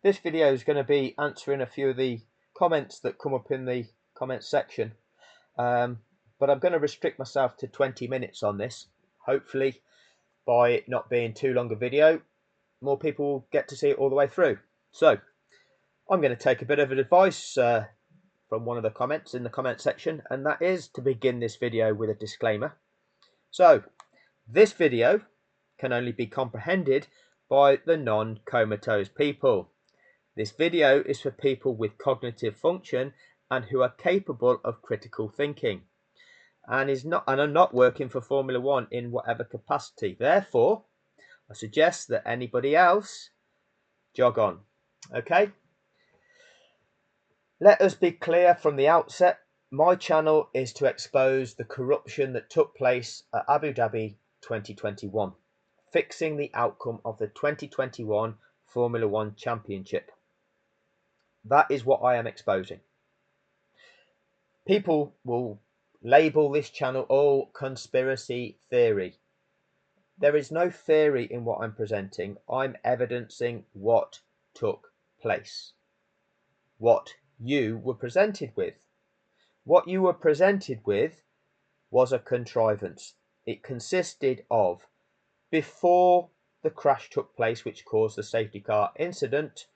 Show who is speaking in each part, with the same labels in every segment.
Speaker 1: This video is going to be answering a few of the comments that come up in the comments section, but I'm going to restrict myself to 20 minutes on this. Hopefully, by it not being too long a video, more people will get to see it all the way through. So I'm going to take a bit of advice from one of the comments in the comment section, and that is to begin this video with a disclaimer. So this video can only be comprehended by the non-comatose people. This video is for people with cognitive function and who are capable of critical thinking, and are not working for Formula One in whatever capacity. Therefore, I suggest that anybody else jog on. Okay? Let us be clear from the outset. My channel is to expose the corruption that took place at Abu Dhabi 2021, fixing the outcome of the 2021 Formula One Championship. That is what I am exposing. People will label this channel all conspiracy theory. There is no theory in what I'm presenting. I'm evidencing what took place. What you were presented with. What you were presented with was a contrivance. It consisted of, before the crash took place, which caused the safety car incident,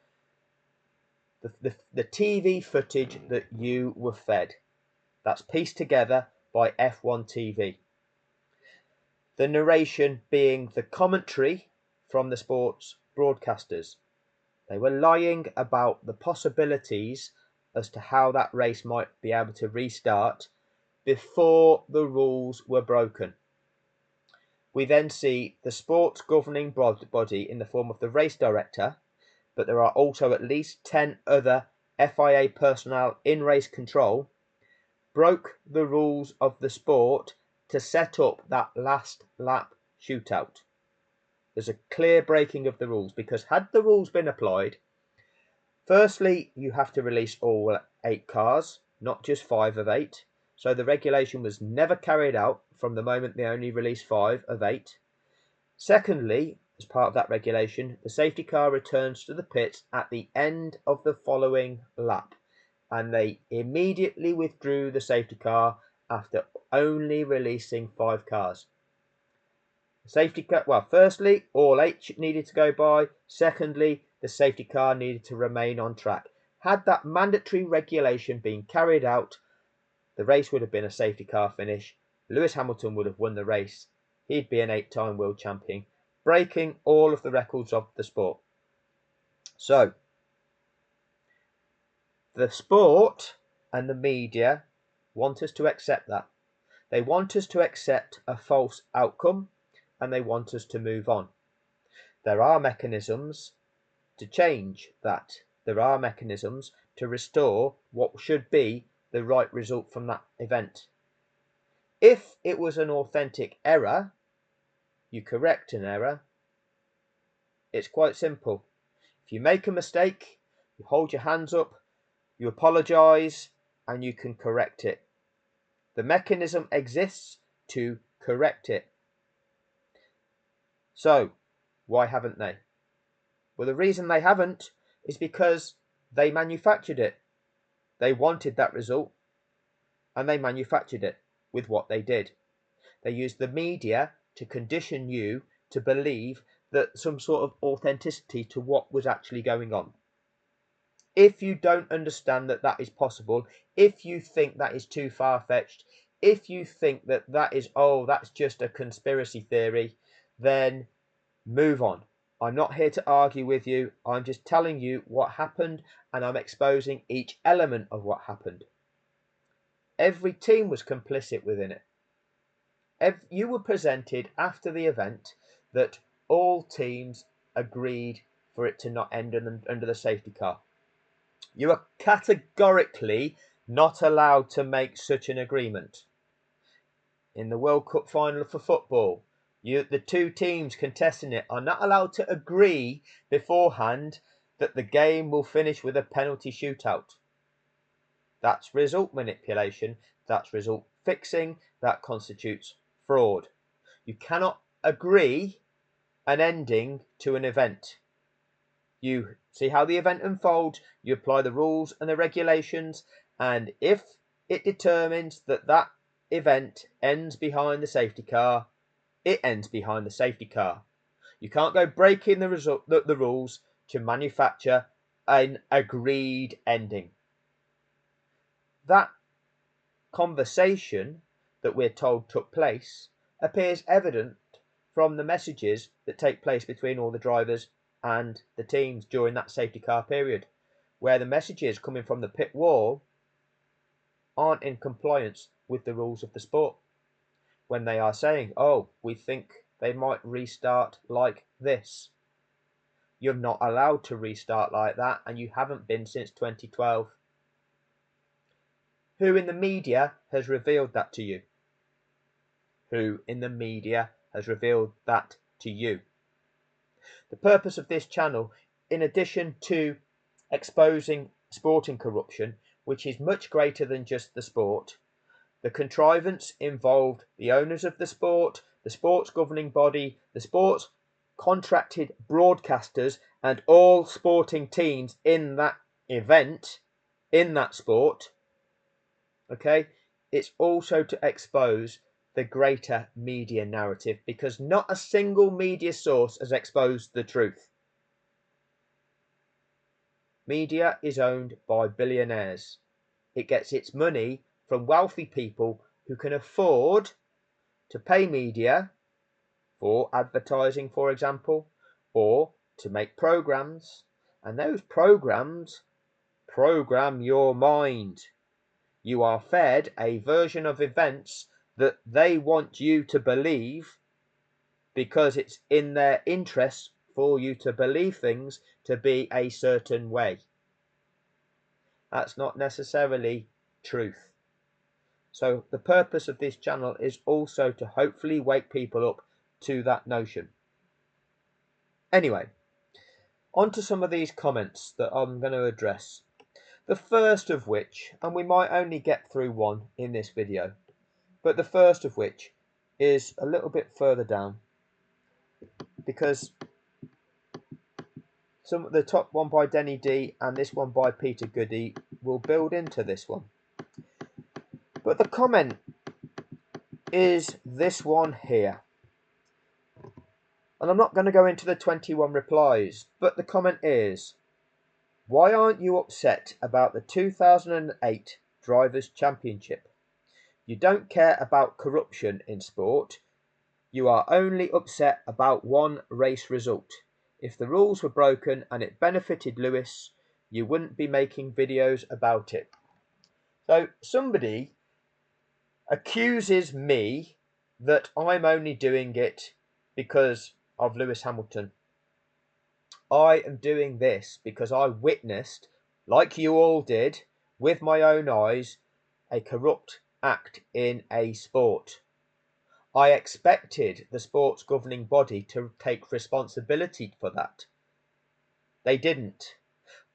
Speaker 1: the TV footage that you were fed. That's pieced together by F1 TV. The narration being the commentary from the sports broadcasters. They were lying about the possibilities as to how that race might be able to restart before the rules were broken. We then see the sports governing body in the form of the race director, but there are also at least 10 other FIA personnel in race control, broke the rules of the sport to set up that last lap shootout. There's a clear breaking of the rules, because had the rules been applied, firstly, you have to release all 8 cars, not just 5 of 8. So the regulation was never carried out from the moment they only released 5 of 8. Secondly, as part of that regulation, the safety car returns to the pits at the end of the following lap, and they immediately withdrew the safety car after only releasing 5 cars. Safety car, well, firstly, all 8 needed to go by. Secondly, the safety car needed to remain on track. Had that mandatory regulation been carried out, the race would have been a safety car finish. Lewis Hamilton would have won the race. He'd be an 8-time world champion, breaking all of the records of the sport. So, the sport and the media want us to accept that. They want us to accept a false outcome, and they want us to move on. There are mechanisms to change that. There are mechanisms to restore what should be the right result from that event. If it was an authentic error, you correct an error. It's quite simple. If you make a mistake, you hold your hands up, you apologise, and you can correct it. The mechanism exists to correct it. So, why haven't they? Well, the reason they haven't is because they manufactured it. They wanted that result, and they manufactured it with what they did. They used the media to condition you to believe that some sort of authenticity to what was actually going on. If you don't understand that that is possible, if you think that is too far-fetched, if you think that that is, oh, that's just a conspiracy theory, then move on. I'm not here to argue with you. I'm just telling you what happened, and I'm exposing each element of what happened. Every team was complicit within it. You were presented after the event that all teams agreed for it to not end under the safety car. You are categorically not allowed to make such an agreement. In the World Cup final for football, the 2 teams contesting it are not allowed to agree beforehand that the game will finish with a penalty shootout. That's result manipulation. That's result fixing. That constitutes fraud. You cannot agree an ending to an event. You see how the event unfolds, you apply the rules and the regulations, and if it determines that that event ends behind the safety car, it ends behind the safety car. You can't go breaking the rules to manufacture an agreed ending. That conversation that we're told took place appears evident from the messages that take place between all the drivers and the teams during that safety car period, where the messages coming from the pit wall aren't in compliance with the rules of the sport, when they are saying, oh, we think they might restart like this. You're not allowed to restart like that, and you haven't been since 2012. Who in the media has revealed that to you? Who in the media has revealed that to you? The purpose of this channel, in addition to exposing sporting corruption, which is much greater than just the sport, the contrivance involved the owners of the sport, the sports governing body, the sports contracted broadcasters, and all sporting teams in that event, in that sport. Okay, it's also to expose the greater media narrative, because not a single media source has exposed the truth. Media is owned by billionaires. It gets its money from wealthy people who can afford to pay media for advertising, for example, or to make programs, and those programs program your mind. You are fed a version of events that they want you to believe, because it's in their interest for you to believe things to be a certain way. That's not necessarily truth. So the purpose of this channel is also to hopefully wake people up to that notion. Anyway, on to some of these comments that I'm going to address. The first of which, and we might only get through one in this video, but the first of which is a little bit further down, because the top one by Denny D and this one by Peter Goody will build into this one. But the comment is this one here. And I'm not going to go into the 21 replies, but the comment is, why aren't you upset about the 2008 Drivers' Championship? You don't care about corruption in sport. You are only upset about one race result. If the rules were broken and it benefited Lewis, you wouldn't be making videos about it. So somebody accuses me that I'm only doing it because of Lewis Hamilton. I am doing this because I witnessed, like you all did, with my own eyes, a corrupt act in a sport. I expected the sports governing body to take responsibility for that. They didn't.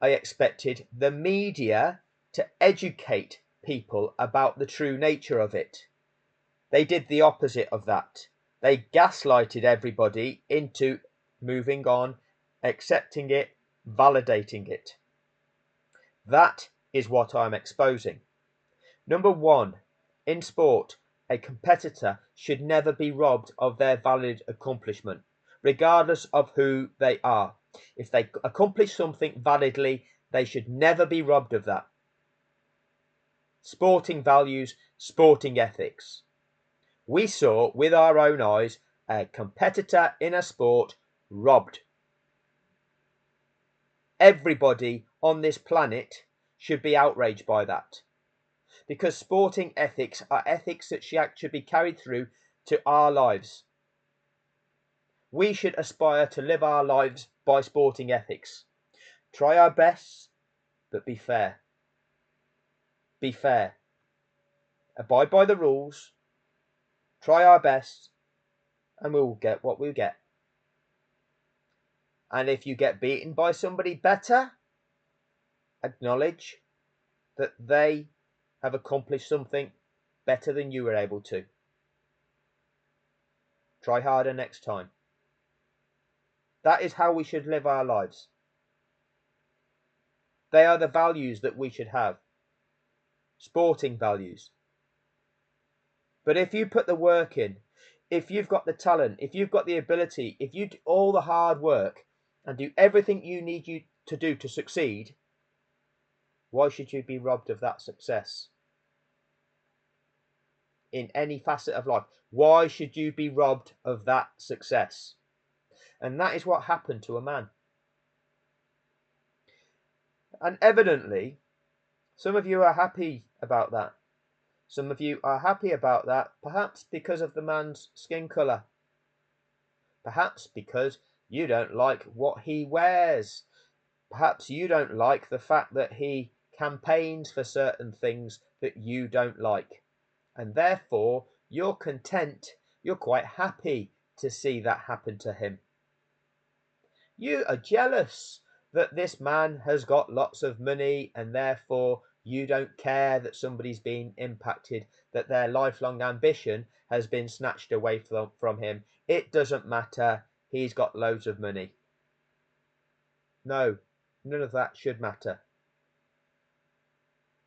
Speaker 1: I expected the media to educate people about the true nature of it. They did the opposite of that. They gaslighted everybody into moving on, accepting it, validating it. That is what I'm exposing. Number one, in sport, a competitor should never be robbed of their valid accomplishment, regardless of who they are. If they accomplish something validly, they should never be robbed of that. Sporting values, sporting ethics. We saw with our own eyes a competitor in a sport robbed. Everybody on this planet should be outraged by that, because sporting ethics are ethics that should be carried through to our lives. We should aspire to live our lives by sporting ethics. Try our best, but be fair. Be fair. Abide by the rules. Try our best, and we'll get what we get. And if you get beaten by somebody better, acknowledge that they have accomplished something better than you were able to. Try harder next time. That is how we should live our lives. They are the values that we should have. Sporting values. But if you put the work in, if you've got the talent, if you've got the ability, if you do all the hard work and do everything you need you to do to succeed, why should you be robbed of that success? In any facet of life, why should you be robbed of that success? And that is what happened to a man. And evidently, some of you are happy about that. Some of you are happy about that, perhaps because of the man's skin colour. Perhaps because you don't like what he wears. Perhaps you don't like the fact that he campaigns for certain things that you don't like. And therefore, you're content, you're quite happy to see that happen to him. You are jealous that this man has got lots of money, and therefore you don't care that somebody's been impacted, that their lifelong ambition has been snatched away from him. It doesn't matter. He's got loads of money. No, none of that should matter.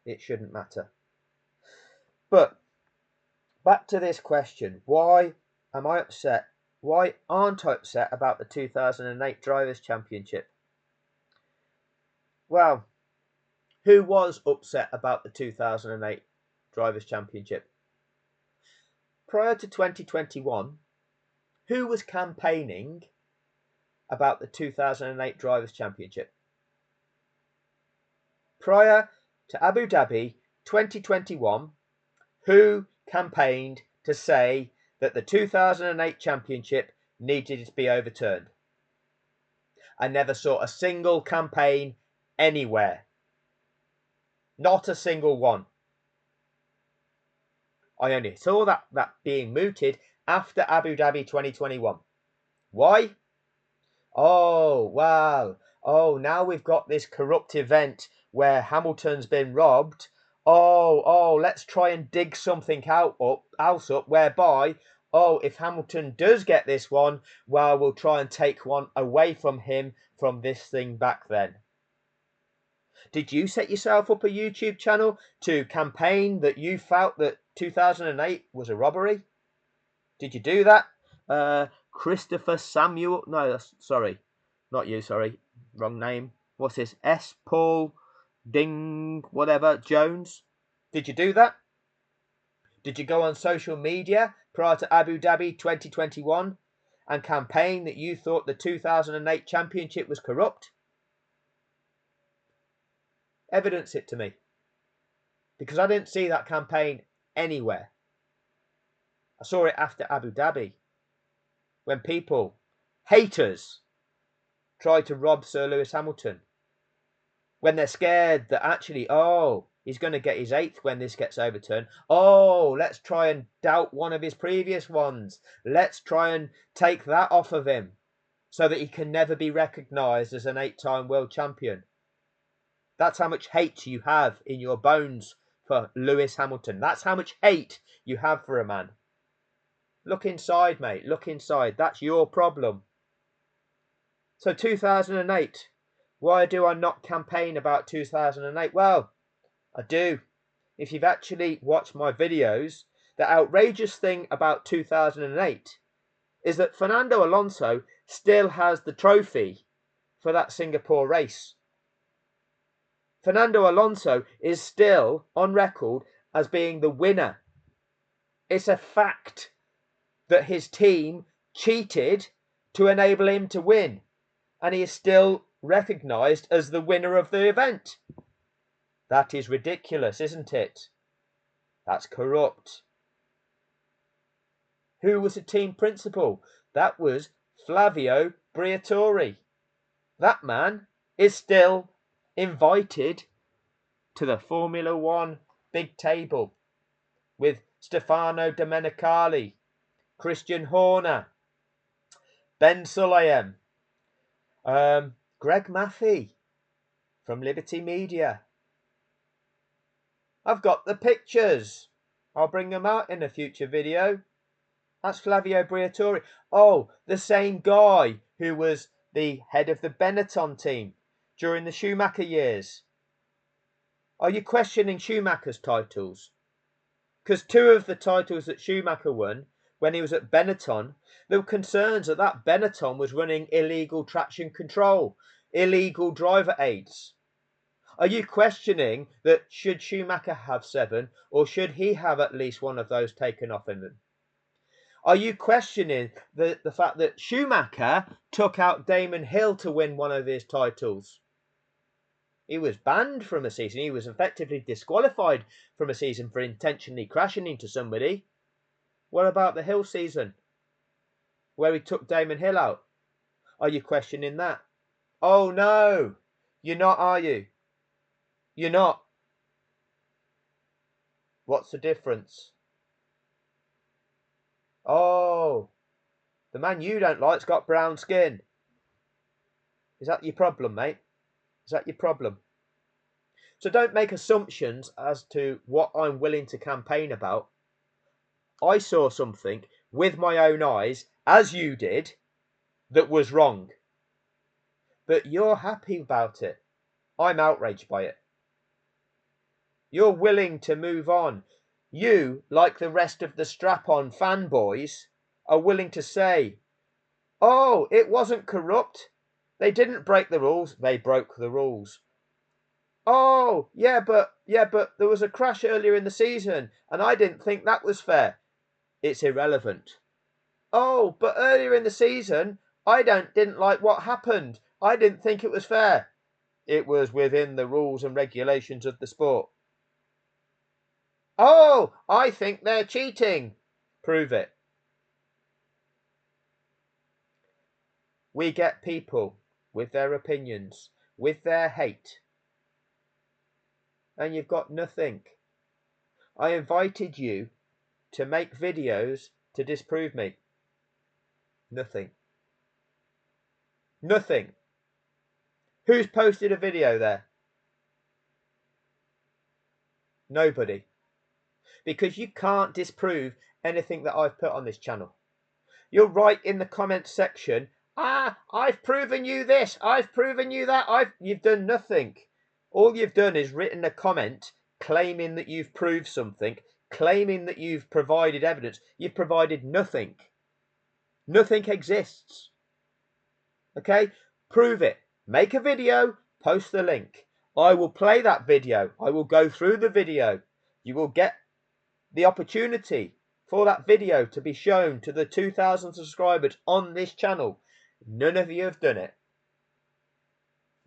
Speaker 1: It shouldn't matter. But back to this question. Why am I upset? Why aren't I upset about the 2008 Drivers' Championship? Well, who was upset about the 2008 Drivers' Championship? Prior to 2021, who was campaigning about the 2008 Drivers' Championship? Prior to Abu Dhabi 2021, who campaigned to say that the 2008 Championship needed to be overturned? I never saw a single campaign anywhere. Not a single one. I only saw that being mooted after Abu Dhabi 2021. Why? Oh, well. Oh, now we've got this corrupt event where Hamilton's been robbed. Oh, let's try and dig something else up whereby, if Hamilton does get this one, well, we'll try and take one away from him from this thing back then. Did you set yourself up a YouTube channel to campaign that you felt that 2008 was a robbery? Did you do that? Christopher Samuel, no, sorry, not you, sorry, wrong name. What's this? S. Paul Ding, whatever, Jones. Did you do that? Did you go on social media prior to Abu Dhabi 2021 and campaign that you thought the 2008 championship was corrupt? Evidence it to me. Because I didn't see that campaign anywhere. I saw it after Abu Dhabi, when people, haters, tried to rob Sir Lewis Hamilton. When they're scared that actually, he's going to get his 8th when this gets overturned. Let's try and doubt one of his previous ones. Let's try and take that off of him so that he can never be recognised as an 8-time world champion. That's how much hate you have in your bones for Lewis Hamilton. That's how much hate you have for a man. Look inside, mate. Look inside. That's your problem. So 2008. Why do I not campaign about 2008? Well, I do. If you've actually watched my videos, the outrageous thing about 2008 is that Fernando Alonso still has the trophy for that Singapore race. Fernando Alonso is still on record as being the winner. It's a fact that his team cheated to enable him to win, and he is still recognised as the winner of the event. That is ridiculous, isn't it? That's corrupt. Who was the team principal? That was Flavio Briatore. That man is still invited to the Formula One big table with Stefano Domenicali, Christian Horner, Ben Sulayem, Greg Maffei from Liberty Media. I've got the pictures. I'll bring them out in a future video. That's Flavio Briatore. The same guy who was the head of the Benetton team during the Schumacher years. Are you questioning Schumacher's titles? Because 2 of the titles that Schumacher won when he was at Benetton, there were concerns that Benetton was running illegal traction control, illegal driver aids. Are you questioning that should Schumacher have 7 or should he have at least one of those taken off him? Are you questioning the fact that Schumacher took out Damon Hill to win one of his titles? He was banned from a season. He was effectively disqualified from a season for intentionally crashing into somebody. What about the Hill season, where he took Damon Hill out? Are you questioning that? Oh no, you're not, are you? You're not. What's the difference? Oh, the man you don't like's got brown skin. Is that your problem, mate? Is that your problem? So don't make assumptions as to what I'm willing to campaign about. I saw something with my own eyes, as you did, that was wrong. But you're happy about it. I'm outraged by it. You're willing to move on. You, like the rest of the strap-on fanboys, are willing to say, oh, it wasn't corrupt. They didn't break the rules. They broke the rules. Oh, yeah, but there was a crash earlier in the season, and I didn't think that was fair. It's irrelevant. Oh, but earlier in the season, I didn't like what happened. I didn't think it was fair. It was within the rules and regulations of the sport. Oh, I think they're cheating. Prove it. We get people with their opinions, with their hate, and you've got nothing. I invited you to make videos to disprove me. Nothing. Nothing. Who's posted a video there? Nobody. Because you can't disprove anything that I've put on this channel. You'll write in the comments section, I've proven you this, I've proven you that, you've done nothing. All you've done is written a comment claiming that you've proved something, claiming that you've provided evidence. You've provided nothing. Nothing exists. Okay? Prove it. Make a video, post the link. I will play that video. I will go through the video. You will get the opportunity for that video to be shown to the 2,000 subscribers on this channel. None of you have done it.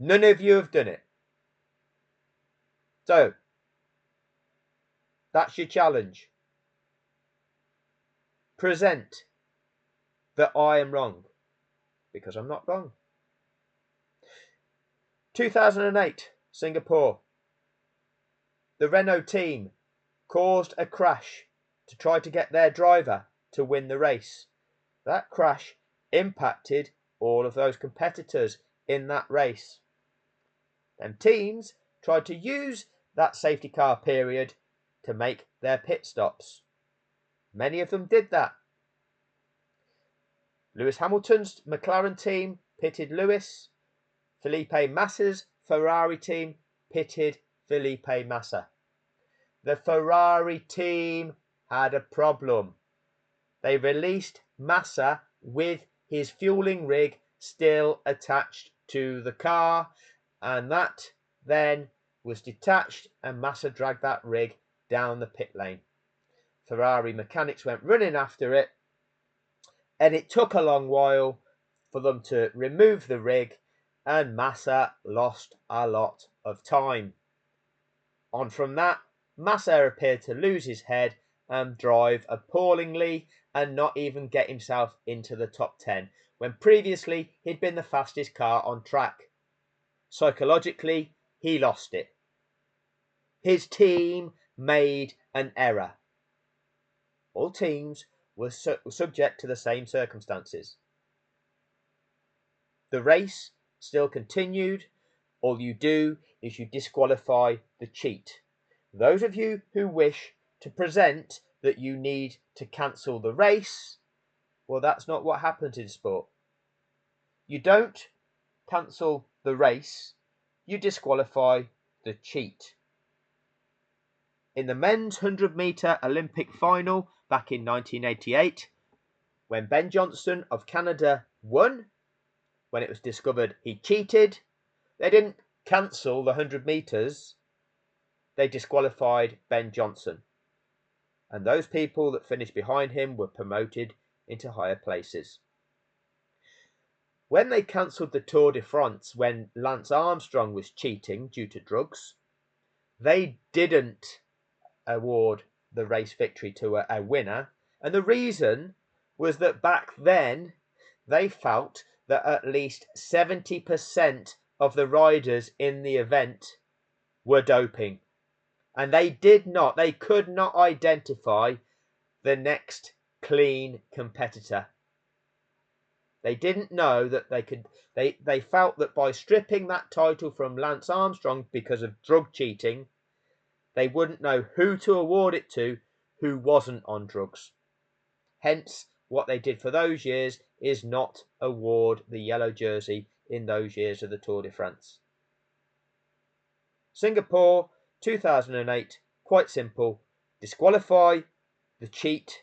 Speaker 1: None of you have done it. So, that's your challenge. Present that I am wrong, because I'm not wrong. 2008, Singapore. The Renault team caused a crash to try to get their driver to win the race. That crash impacted all of those competitors in that race. Them teams tried to use that safety car period to make their pit stops. Many of them did that. Lewis Hamilton's McLaren team pitted Lewis. Felipe Massa's Ferrari team pitted Felipe Massa. The Ferrari team had a problem. They released Massa with his fueling rig still attached to the car, and that then was detached, and Massa dragged that rig down the pit lane. Ferrari mechanics went running after it, and it took a long while for them to remove the rig, and Massa lost a lot of time. On from that, Massa appeared to lose his head and drive appallingly and not even get himself into the top 10, when previously he'd been the fastest car on track. Psychologically, he lost it. His team made an error. All teams were subject to the same circumstances. The race still continued. All you do is you disqualify the cheat. Those of you who wish to present that you need to cancel the race, well, that's not what happens in sport. You don't cancel the race, you disqualify the cheat. in the men's 100-metre Olympic final back in 1988, when Ben Johnson of Canada won, when it was discovered he cheated, they didn't cancel the 100 metres, they disqualified Ben Johnson. And those people that finished behind him were promoted into higher places. When they cancelled the Tour de France when Lance Armstrong was cheating due to drugs, they didn't award the race victory to a winner. And the reason was that back then they felt that at least 70% of the riders in the event were doping. And they could not identify the next clean competitor. They didn't know that they felt that by stripping that title from Lance Armstrong because of drug cheating, they wouldn't know who to award it to who wasn't on drugs. Hence, what they did for those years is not award the yellow jersey in those years of the Tour de France. Singapore, 2008, quite simple. Disqualify the cheat,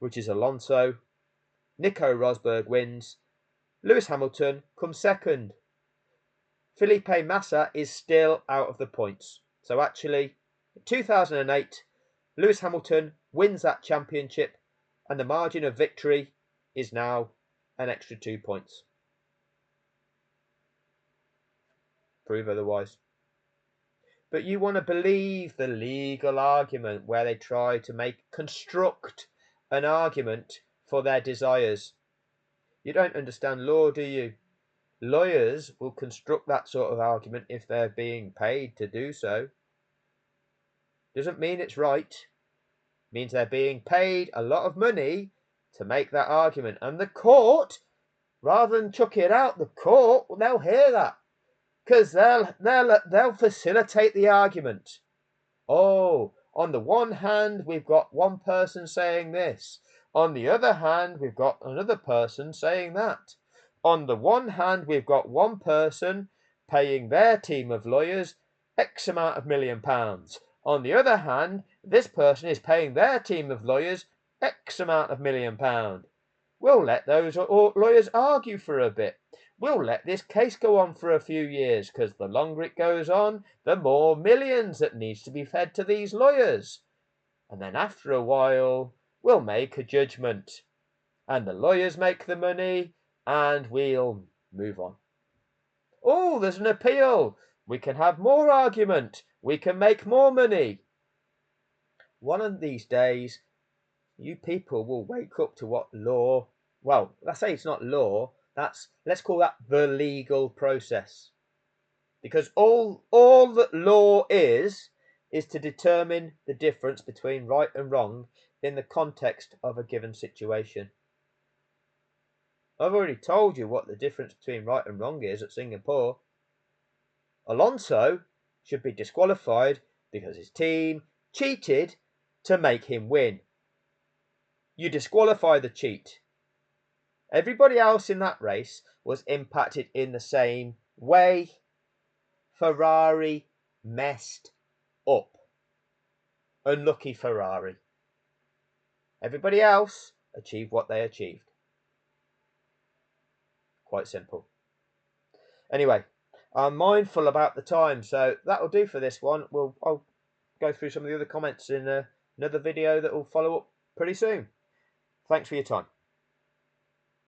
Speaker 1: which is Alonso. Nico Rosberg wins. Lewis Hamilton comes second. Felipe Massa is still out of the points. So actually, in 2008, Lewis Hamilton wins that championship, and the margin of victory is now an extra 2 points. Prove otherwise. But you want to believe the legal argument where they try to construct an argument for their desires. You don't understand law, do you? Lawyers will construct that sort of argument if they're being paid to do so. Doesn't mean it's right. It means they're being paid a lot of money to make that argument. And the court, rather than chuck it out, the court, they'll hear that. Because they'll facilitate the argument. Oh, on the one hand, we've got one person saying this. On the other hand, we've got another person saying that. On the one hand, we've got one person paying their team of lawyers X amount of £1 million. On the other hand, this person is paying their team of lawyers X amount of £1 million. We'll let those lawyers argue for a bit. We'll let this case go on for a few years, because the longer it goes on, the more millions that needs to be fed to these lawyers. And then after a while, we'll make a judgment. And the lawyers make the money, and we'll move on. Oh, there's an appeal. We can have more argument. We can make more money. One of these days, you people will wake up to what law, well, let's say it's not law, let's call that the legal process. Because all that law is to determine the difference between right and wrong in the context of a given situation. I've already told you what the difference between right and wrong is at Singapore. Alonso should be disqualified because his team cheated to make him win. You disqualify the cheat. Everybody else in that race was impacted in the same way. Ferrari messed up. Unlucky Ferrari. Everybody else achieved what they achieved. Quite simple. Anyway, I'm mindful about the time, so that'll do for this one. I'll go through some of the other comments in another video that will follow up pretty soon. Thanks for your time.